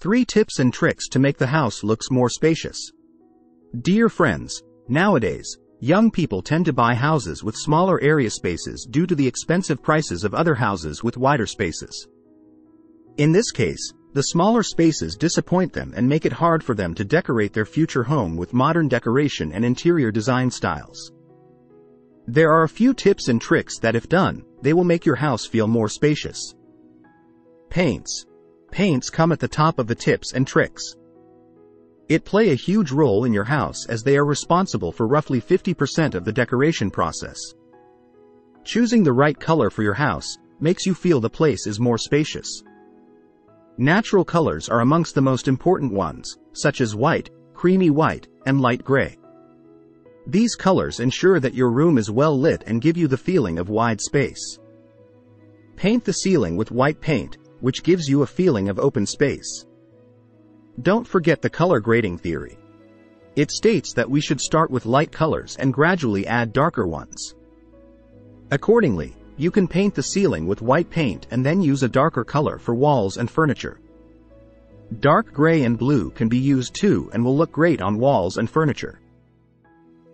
3 tips and tricks to make the house looks more spacious. Dear friends, nowadays, young people tend to buy houses with smaller area spaces due to the expensive prices of other houses with wider spaces. In this case, the smaller spaces disappoint them and make it hard for them to decorate their future home with modern decoration and interior design styles. There are a few tips and tricks that, if done, they will make your house feel more spacious. Paints. Paints come at the top of the tips and tricks. It play a huge role in your house as they are responsible for roughly 50% of the decoration process. Choosing the right color for your house makes you feel the place is more spacious. Natural colors are amongst the most important ones, such as white, creamy white, and light gray. These colors ensure that your room is well lit and give you the feeling of wide space. Paint the ceiling with white paint, which gives you a feeling of open space. Don't forget the color grading theory. It states that we should start with light colors and gradually add darker ones. Accordingly, you can paint the ceiling with white paint and then use a darker color for walls and furniture. Dark gray and blue can be used too and will look great on walls and furniture.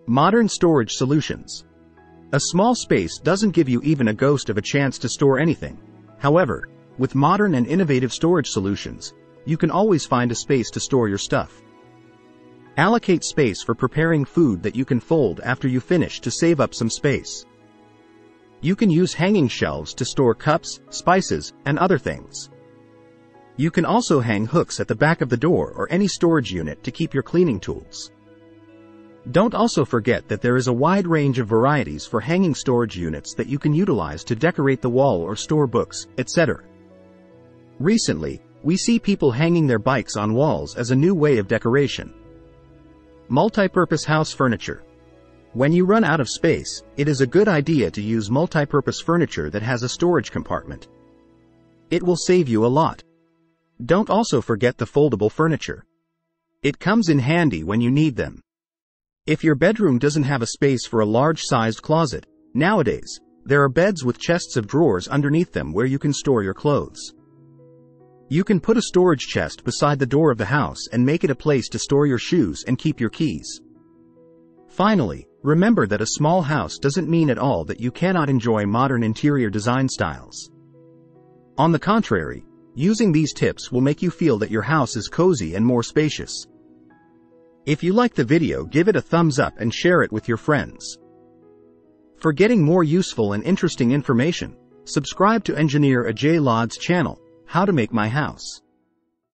Modern storage solutions. A small space doesn't give you even a ghost of a chance to store anything. However, with modern and innovative storage solutions, you can always find a space to store your stuff. Allocate space for preparing food that you can fold after you finish to save up some space. You can use hanging shelves to store cups, spices, and other things. You can also hang hooks at the back of the door or any storage unit to keep your cleaning tools. Don't also forget that there is a wide range of varieties for hanging storage units that you can utilize to decorate the wall or store books, etc. Recently, we see people hanging their bikes on walls as a new way of decoration. Multi-purpose house furniture. When you run out of space, it is a good idea to use multi-purpose furniture that has a storage compartment. It will save you a lot. Don't also forget the foldable furniture. It comes in handy when you need them. If your bedroom doesn't have a space for a large-sized closet, nowadays, there are beds with chests of drawers underneath them where you can store your clothes. You can put a storage chest beside the door of the house and make it a place to store your shoes and keep your keys. Finally, remember that a small house doesn't mean at all that you cannot enjoy modern interior design styles. On the contrary, using these tips will make you feel that your house is cozy and more spacious. If you like the video, give it a thumbs up and share it with your friends. For getting more useful and interesting information, subscribe to Engineer Ajay Lod's channel, How to Make My House.